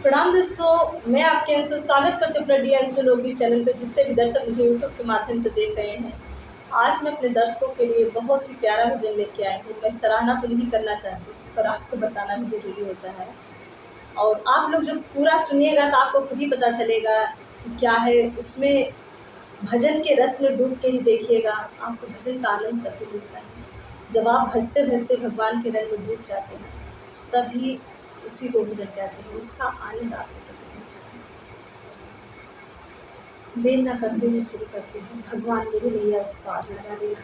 प्रणाम दोस्तों, मैं आपके अंशु स्वागत करती हूँ अपने डी अंशु लोगी चैनल पे। जितने भी दर्शक मुझे यूट्यूब के माध्यम से देख रहे हैं, आज मैं अपने दर्शकों के लिए बहुत ही प्यारा भजन लेके आई हूँ। मैं सराहना तो नहीं करना चाहती, पर आपको बताना भी ज़रूरी होता है। और आप लोग जब पूरा सुनिएगा तो आपको खुद ही पता चलेगा कि क्या है उसमें। भजन के रस में डूब के ही देखिएगा, आपको भजन का आनंद तभी मिलता है जब आप भजते भजते भगवान के रंग में डूब जाते हैं, तभी उसी को भजन कहते हैं। इसका आनंद आपको तभी मिलता है। देर न करते हुए शुरू करते हैं। भगवान मेरी नैया उस पार लगा देना।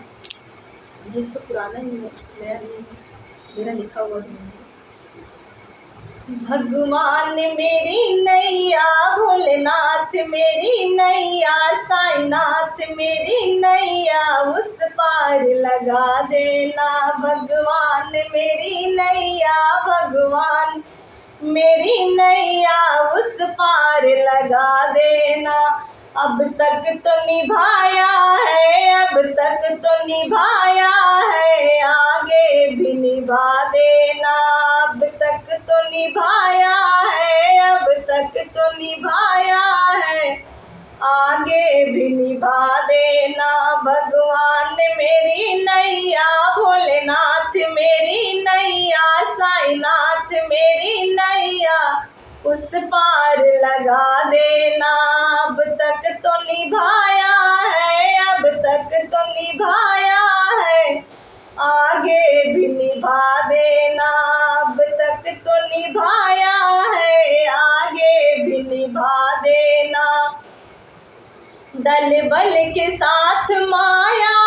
ये तो पुराना ही है, नया नहीं है, मेरा लिखा हुआ भी नहीं है। भगवान मेरी नैया, भोलेनाथ मेरी नैया, साईनाथ मेरी नैया उस पार लगा देना। भगवान मेरी नैया, भगवान मेरी नैया उस पार लगा देना। अब तक तो निभाया है, अब तक तो निभाया है, आगे भी निभा देना। अब तक तो निभाया है, अब तक तो निभाया है, आगे भी निभा देना। भगवान मेरी नैया, भोलेनाथ मेरी नैया, साईनाथ मेरी नैया उस पार लगा देना। अब तक तो निभाया है, अब तक तो निभाया है, आगे भी निभा देना। अब तक तो निभाया है, आगे भी निभा देना। दल बल के साथ माया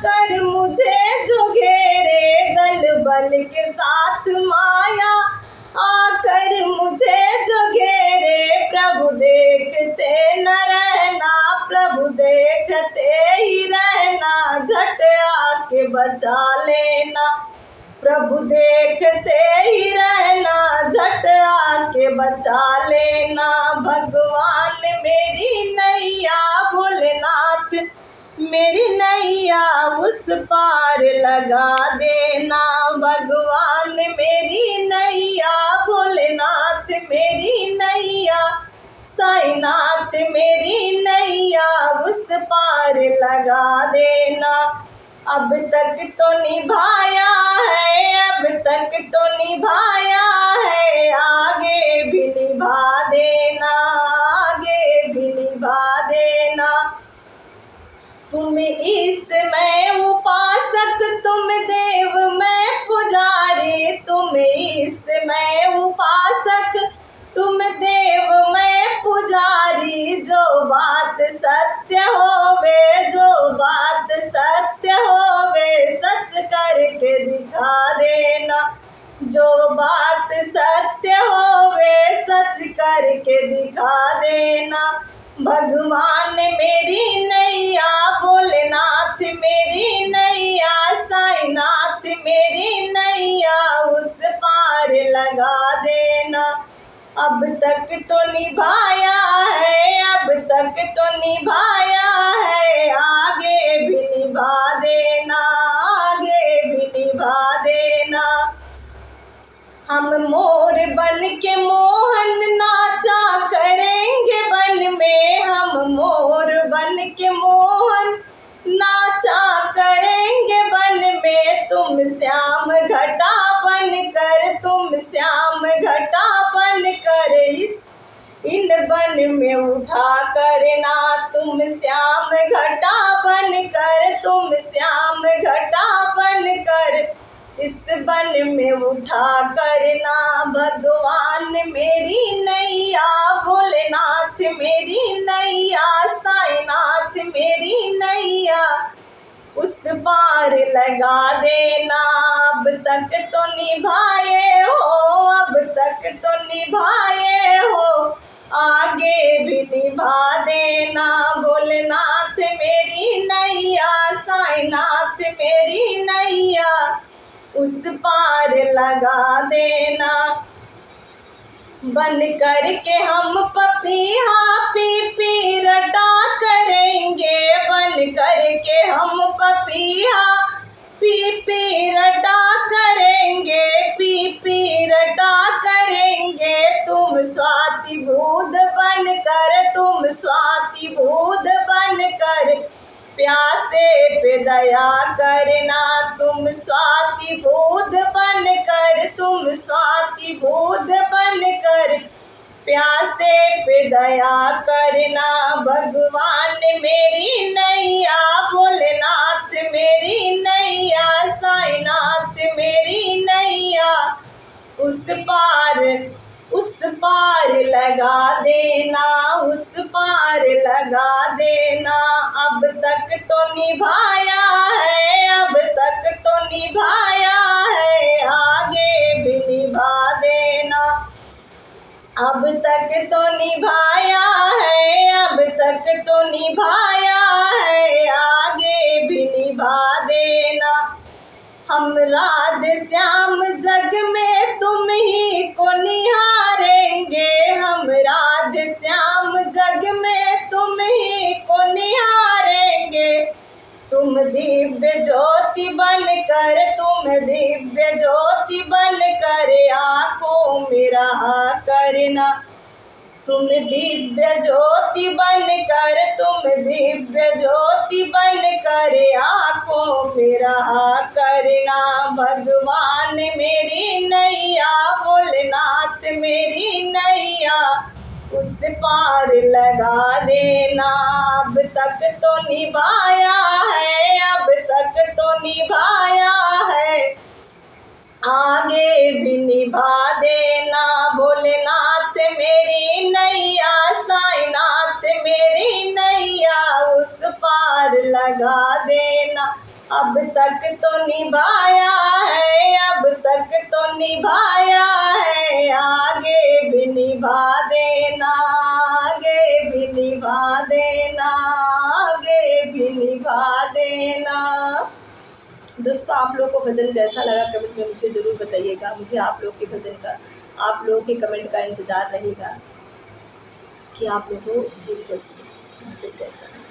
कर मुझे जो घेरे, दल बल के साथ माया आकर मुझे जो घेरे। प्रभु देखते न रहना, प्रभु देखते ही रहना, झट आके बचा लेना। प्रभु देखते ही रहना, झट आके बचा लेना। भगवान मेरी नैया, भोलेनाथ मेरी नैया उस पार लगा देना। भगवान मेरी नैया, भोलेनाथ मेरी नैया, साईनाथ मेरी नैया उस पार लगा देना। अब तक तो निभाया है, अब तक तो निभाया है, आगे भी निभा देना, आगे भी निभा देना। तुम इसमें उपासक, तुम देव में पुजारी, तुम इसमें उपासक, तुम देव में पुजारी। जो बात सत्य होवे, जो बात सत्य होवे, सच करके दिखा देना। जो बात सत्य होवे, सच करके दिखा देना। भगवान मेरी नैया, भोलेनाथ मेरी नैया, साईनाथ मेरी नैया उस पार लगा देना। अब तक तो निभाया है, अब तक तो निभाया है, आगे भी निभा देना, आगे भी निभा देना। हम मोर बन के मोहन नाचा करेंगे वन में, हम मोर बन के मोहन नाचा करेंगे वन में। तुम श्याम घटा बन कर, तुम श्याम घटा बन कर इस इन वन में उठा करना। तुम श्याम घटा बन कर, तुम श्याम घटा बन कर इस वन में उठा करना। भगवान मेरी नैया, भोलेनाथ मेरी नैया, साईनाथ मेरी नैया उस पार लगा देना। अब तक तो निभाए हो, अब तक तो निभाए हो, आगे भी निभा देना। भोलेनाथ मेरी नैया, साईनाथ मेरी नैया उस पार लगा देना। बन कर के हम पपीहा पी पी रटा करेंगे, बन कर के हम पपीहा पी पी रटा करेंगे, पी पी रटा करेंगे। तुम स्वाति बुध बनकर, तुम स्वाति बुध बनकर प्यासे पे दया करना। तुम स्वाति बुध बनकर, तुम स्वाति बुध बनकर प्यासे पे दया करना। भगवान मेरी नैया, भोलेनाथ मेरी नैया, साईनाथ मेरी नैया उस पार लगा देना, उस पार लगा देना। अब तक तो निभाया है, अब तक तो निभाया है, आगे भी निभा देना। अब तक तो निभाया है, अब तक तो निभाया है, आगे भी निभा देना। हम राधे श्याम जग में तुम ही को निहारेंगे, हम राधे श्याम जग में तुम ही को निहारेंगे। तुम दिव्य ज्योति बनकर, तुम दिव्य ज्योति बनकर आँखों में रहा करना। तुम दिव्य ज्योति बनकर, तुम दिव्य ज्योति बनकर आँखों में रहा करना। भगवान मेरी नैया, भोलेनाथ मेरी नैया उस पार लगा देना। अब तक तो निभाया है, अब तक तो निभाया है, आगे भी निभा देना। भोलेनाथ मेरी नैया, साईनाथ मेरी नैया उस पार लगा देना। अब तक तो निभाया है, अब तक तो निभाया है, आगे भी निभा देना, आगे भी निभा देना, आगे भी निभा देना। दोस्तों, आप लोगों को भजन कैसा लगा कमेंट में मुझे ज़रूर बताइएगा। मुझे आप लोग के भजन का, आप लोगों के कमेंट का इंतज़ार रहेगा कि आप लोगों को गीत कैसी, भजन कैसा है।